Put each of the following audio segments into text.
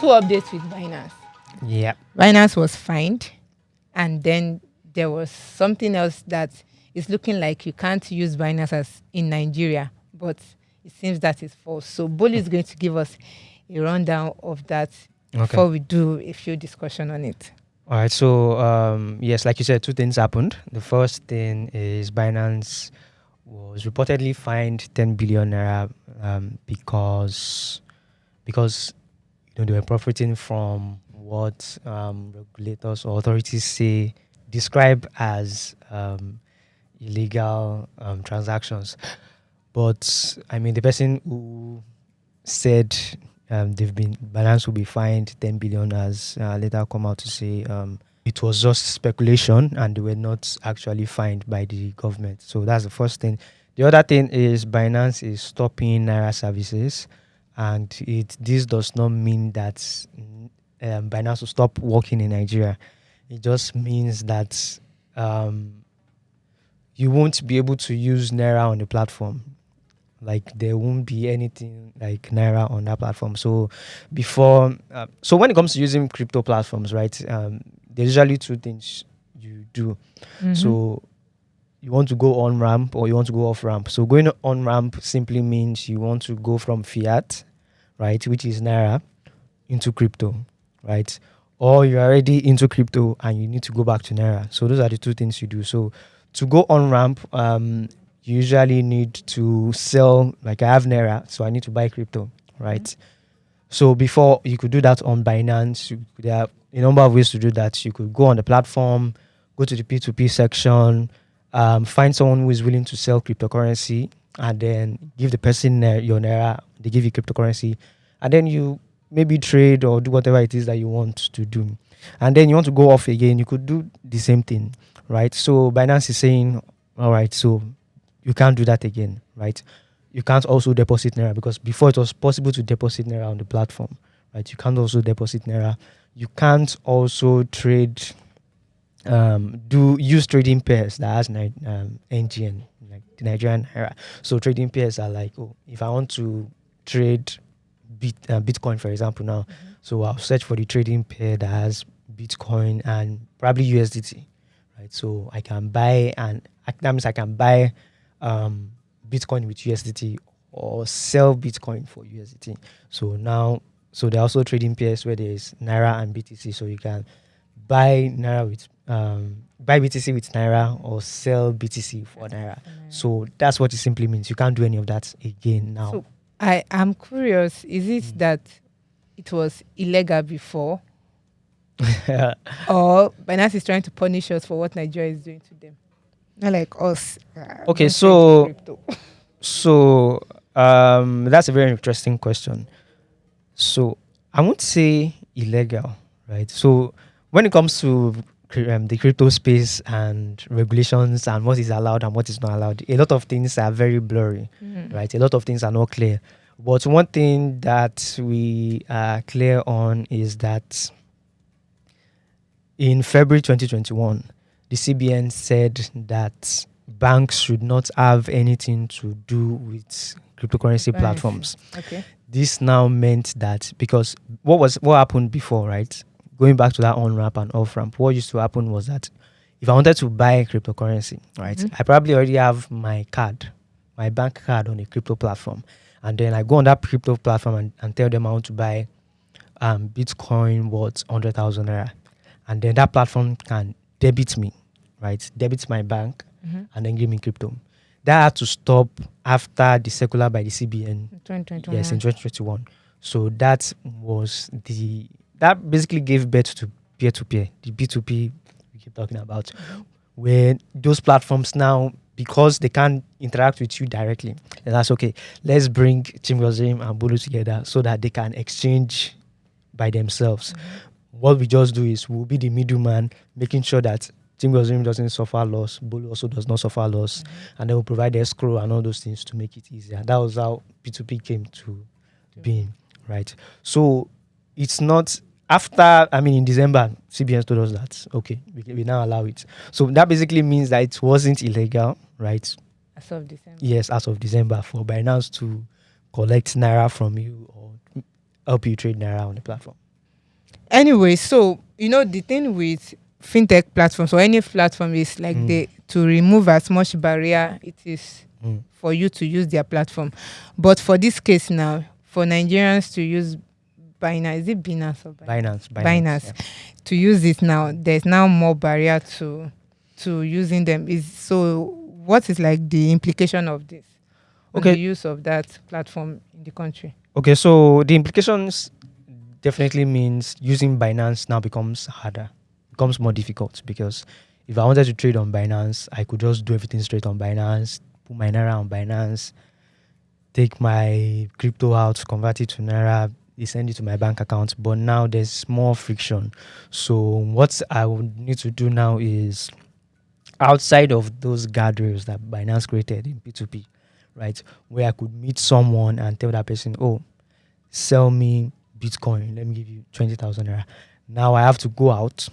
two updates with Binance. Yeah. Binance was fined, and then there was something else that is looking like you can't use Binance as in Nigeria, but it seems that is false. So Bolu is going to give us a rundown of that before we do a few discussion on it. All right. So yes, like you said, two things happened. The first thing is Binance was reportedly fined 10 billion naira because they were profiting from what regulators or authorities describe as illegal transactions. But I mean, the person who said Binance will be fined 10 billion has later come out to say it was just speculation and they were not actually fined by the government. So that's the first thing. The other thing is Binance is stopping naira services, and this does not mean that Binance will stop working in Nigeria. It just means that you won't be able to use naira on the platform. Like there won't be anything like naira on that platform. So before, so when it comes to using crypto platforms, right? There's usually two things you do. Mm-hmm. So you want to go on ramp or you want to go off ramp. So going on ramp simply means you want to go from fiat, right, which is naira, into crypto, right? Or you're already into crypto and you need to go back to naira. So those are the two things you do. So to go on ramp, you usually need to sell, like I have naira, so I need to buy crypto, right? Mm-hmm. So before you could do that on Binance, there are a number of ways to do that. You could go on the platform, go to the P2P section, find someone who is willing to sell cryptocurrency, and then give the person your naira. They give you cryptocurrency, and then you maybe trade or do whatever it is that you want to do. And then you want to go off again, you could do the same thing, right? So Binance is saying, all right, so you can't do that again, right? You can't also deposit naira, because before it was possible to deposit naira on the platform, right? You can't also deposit naira. You can't also trade, use trading pairs that has NGN, like the Nigerian naira. So trading pairs are like, if I want to trade Bitcoin, for example, now, so I'll search for the trading pair that has Bitcoin and probably USDT, right? So I can buy, and that means I can buy Bitcoin with USDT or sell Bitcoin for USDT. So there are also trading pairs where there is naira and BTC. So you can buy naira with buy BTC with naira or sell BTC for naira. So that's what it simply means. You can't do any of that again now. So I am curious, is it that it was illegal before? Or Binance is trying to punish us for what Nigeria is doing to them? Not like us. Okay, so that's a very interesting question. So I won't say illegal, right? So when it comes to the crypto space and regulations and what is allowed and what is not allowed, a lot of things are very blurry, right? A lot of things are not clear. But one thing that we are clear on is that in February 2021, the CBN said that banks should not have anything to do with cryptocurrency platforms. Okay. This now meant that, because what happened before, right? Going back to that on-ramp and off-ramp, what used to happen was that if I wanted to buy cryptocurrency, right, I probably already have my bank card on a crypto platform. And then I go on that crypto platform and tell them I want to buy Bitcoin worth 100,000 naira. And then that platform can debit me, right? Debit my bank and then give me crypto. That had to stop after the circular by the CBN. 2021. Yes, in 2021. So that basically gave birth to peer-to-peer, the B2P we keep talking about, where those platforms now, because they can't interact with you directly, and that's okay. Let's bring Chimgozirim and Bolu together so that they can exchange by themselves. What we just do is we'll be the middleman, making sure that Chimgozirim doesn't suffer loss, Bolu also does not suffer loss, and then we'll provide escrow and all those things to make it easier. That was how P2P came to being, right? So it's not after, in December, CBN told us that, okay, we now allow it. So that basically means that it wasn't illegal, right? As of December. Yes, as of December, for Binance to collect naira from you or help you trade naira on the platform. Anyway, so the thing with fintech platforms or any platform is like they to remove as much barrier it is for you to use their platform. But for this case now, for Nigerians to use Binance, is it Binance or Binance Yeah. to use it now, there's now more barrier to using them. Is so what is like the implication of this on Okay. the use of that platform in the country? Okay, so the implications definitely means using Binance now becomes harder, becomes more difficult, because if I wanted to trade on Binance, I could just do everything straight on Binance, put my naira on Binance, take my crypto out, convert it to naira, they send it to my bank account. But now there's more friction. So what I would need to do now is, outside of those guardrails that Binance created in P2P, right, where I could meet someone and tell that person, oh, sell me Bitcoin, let me give you 20,000 naira. Now I have to go out,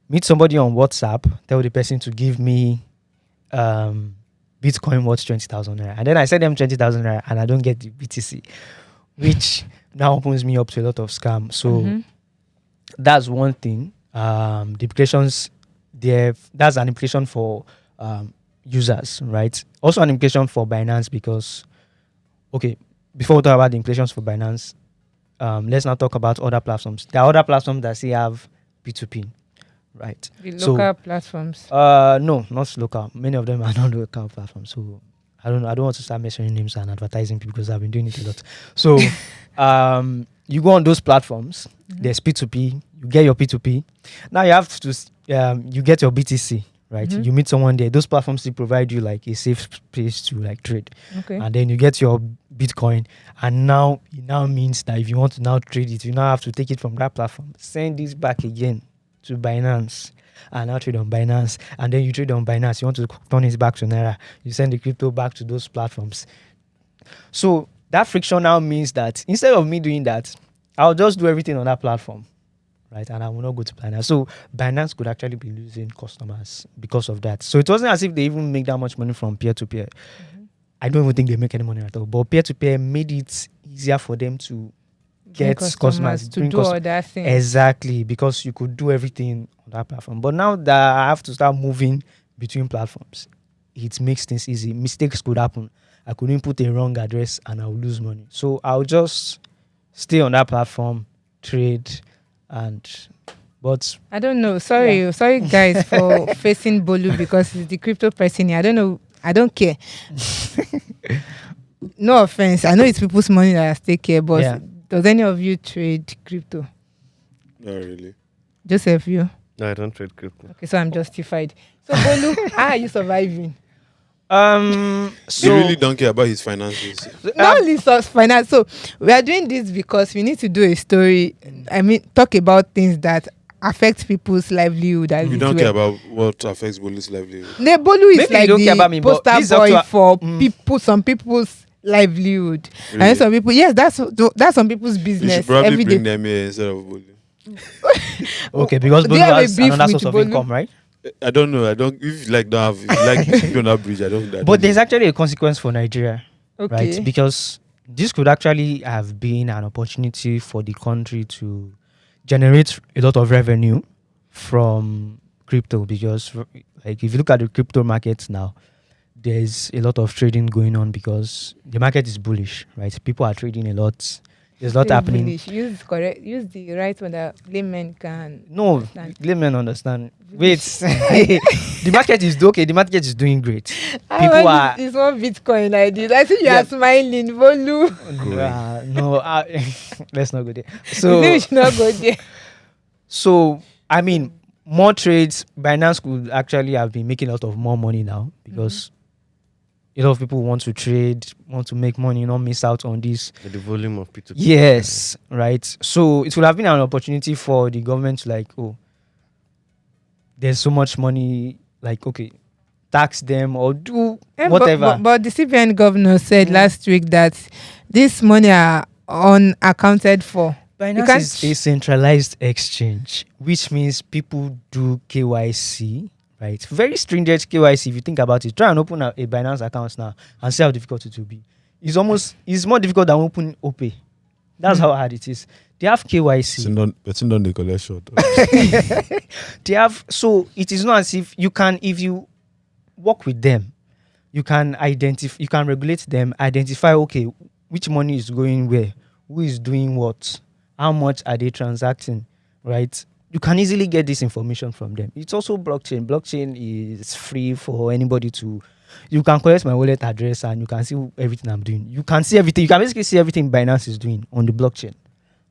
meet somebody on WhatsApp, tell the person to give me Bitcoin worth 20,000 naira, and then I send them 20,000 naira and I don't get the BTC, which now opens me up to a lot of scam. So that's one thing. The implications there, that's an implication for users, right? Also an implication for Binance, because okay, before we talk about the implications for Binance, let's now talk about other platforms. There are other platforms that still have P2P, right? The local platforms. No, not local. Many of them are not local platforms. So I don't want to start mentioning names and advertising people, because I've been doing it a lot. So you go on those platforms. There's P2P. You get your P2P. Now you have to you get your BTC, right? You meet someone there. Those platforms will provide you like a safe place to like trade. Okay. And then you get your Bitcoin, and now it now means that if you want to now trade it, you now have to take it from that platform, send this back again to Binance, and now trade on Binance, and then you trade on Binance. You want to turn it back to naira, you send the crypto back to those platforms. So that friction now means that instead of me doing that, I'll just do everything on that platform, right? And I will not go to Binance. So Binance could actually be losing customers because of that. So it wasn't as if they even make that much money from peer to peer. I don't even think they make any money at all. But peer to peer made it easier for them to get customers to do all that thing. Exactly, because you could do everything on that platform. But now that I have to start moving between platforms, it makes things easy. Mistakes could happen. I could input a wrong address and I'll lose money. So I'll just stay on that platform, trade, but I don't know. Sorry guys for facing Bolu because it's the crypto person here. I don't know. I don't care. No offense. I know it's people's money that I stake here, but does any of you trade crypto? Not really. Joseph, you? No, I don't trade crypto. Okay, so I'm justified. So Bolu, how are you surviving? He really don't care about his finances. Not only finance. So we are doing this because we need to do a story. I mean, talk about things that affect people's livelihood. We don't care about what affects Bolu's livelihood. Bolu is Maybe like you don't care about the me, but this poster is up boy to for people, some people's livelihood. Really? And some people, yes, that's some people's You business should probably every bring day. them here instead of Bolu. okay, because Do you Bolu have a has beef another with source of Bolu? income, right? I don't know. If you like don't have, if you like keep on that bridge. I don't. But there's actually a consequence for Nigeria, Okay. right? Because this could actually have been an opportunity for the country to generate a lot of revenue from crypto, because like if you look at the crypto markets now, there's a lot of trading going on because the market is bullish, right? People are trading a lot. There's a lot Very happening. bullish. Use the right one that laymen can. No, understand. let me understand. Wait, the market is okay. The market is doing great. People are. This one Bitcoin like this. I see you are smiling, Bolu. No, let's not go there. You So think we should not go there. So, I mean, more trades, Binance could actually have been making a lot of more money now because a lot of people want to trade, want to make money, not miss out on this. The volume of P2P. Yes, right. So it would have been an opportunity for the government to like, oh, there's so much money, like, okay, tax them or do whatever. But the CBN governor said last week that this money are unaccounted for. Binance is a centralized exchange, which means people do KYC, right? Very stringent KYC. If you think about it, try and open a Binance account now and see how difficult it will be. It's more difficult than opening OPay. That's how hard it is. They have KYC. It's not the collection. They have, so it is not as if if you work with them, you can regulate them, identify, okay, which money is going where, who is doing what, how much are they transacting, right? You can easily get this information from them. It's also blockchain. Blockchain is free for anybody to. You can collect my wallet address and you can see everything I'm doing. You can see everything. You can basically see everything Binance is doing on the blockchain,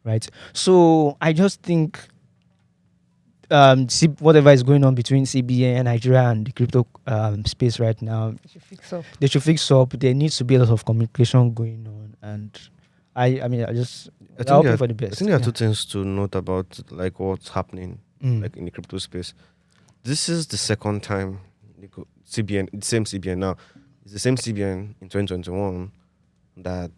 right? So I just think whatever is going on between CBN and Nigeria and the crypto space right now, they should fix up. There needs to be a lot of communication going on, and I I hoping think for the best. there are two things to note about like what's happening like in the crypto space. This is the second time CBN, the same CBN now, it's the same CBN in 2021 that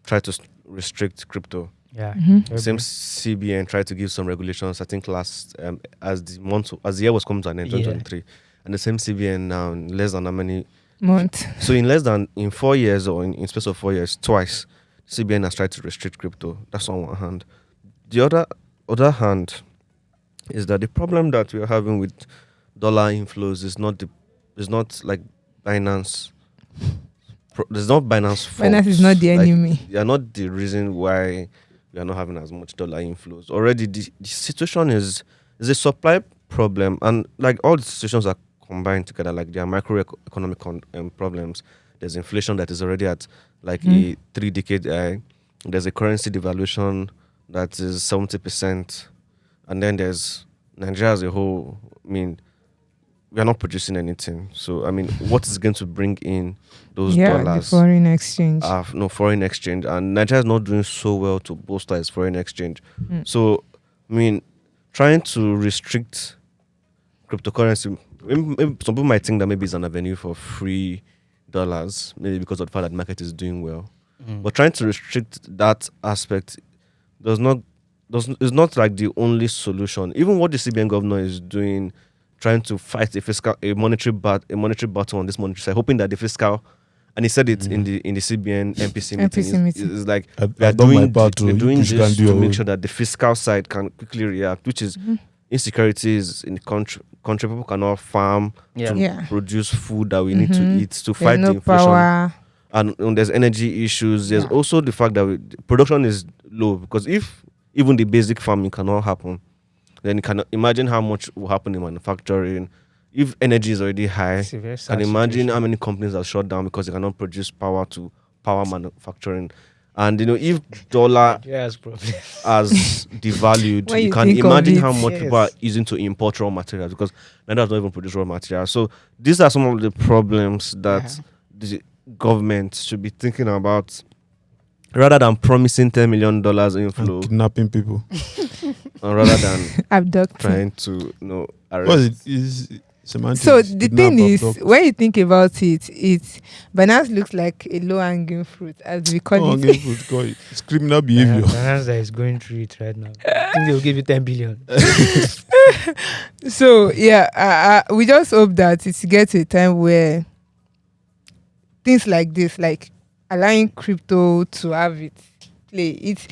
tried to restrict crypto. Yeah, Same CBN tried to give some regulations. I think last as the year was coming to an end, 2023, and the same CBN now in less than how many months. So in 4 years or in space of 4 years, twice CBN has tried to restrict crypto. That's on one hand. The other hand is that the problem that we are having with dollar inflows is not like Binance. There's not Binance fault. Binance is not the enemy. They are not the reason why we are not having as much dollar inflows. Already, the situation is a supply problem, and like all the situations are combined together. Like there are macroeconomic problems. There's inflation that is already at like a 3-decade high. There's a currency devaluation that is 70%, and then there's Nigeria as a whole. I mean, we are not producing anything. So, I mean, what is going to bring in those dollars? The foreign exchange. No foreign exchange. And Nigeria is not doing so well to bolster its foreign exchange. So, I mean, trying to restrict cryptocurrency, maybe some people might think that maybe it's an avenue for free dollars, maybe because of the fact that the market is doing well. But trying to restrict that aspect is not like the only solution. Even what the CBN governor is doing, trying to fight a monetary battle on this monetary side, hoping that the fiscal, and he said it in the CBN MPC meeting. It's like they're doing this to make sure that the fiscal side can quickly react, which is insecurities in the country. People cannot farm to produce food that we need to eat to fight the inflation. Power. And there's energy issues. There's also the fact that production is low, because if even the basic farming cannot happen, then you can imagine how much will happen in manufacturing. If energy is already high, can imagine how many companies are shut down because they cannot produce power to power manufacturing. And if dollar has devalued, you can imagine how much people are using to import raw materials, because Nigeria does not even produce raw materials. So these are some of the problems that the government should be thinking about, rather than promising $10 million inflow, and kidnapping people, rather than abducting, trying to arrest. So the thing is, when you think about it, Binance looks like a low-hanging fruit, as we call it. It's criminal behavior. Binance is going through it right now. I think they'll give you 10 billion. So we just hope that it gets to a time where things like this, like allowing crypto to have it play, it's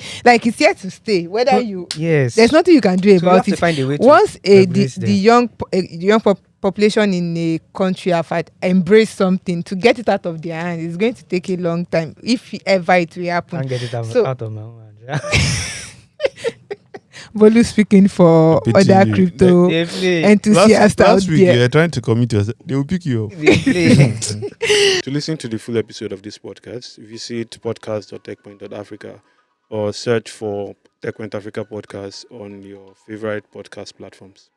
here to stay. There's nothing you can do about it. Find a way Once the young population in a country have embraced something, to get it out of their hand, it's going to take a long time, if ever it will happen. Can't get it out of my own hand. Bolu speaking for other crypto enthusiasts out last week there. you're trying to commit yourself, they will pick you up. To listen to the full episode of this podcast, visit podcast.techpoint.africa or search for Techpoint Africa Podcast on your favorite podcast platforms.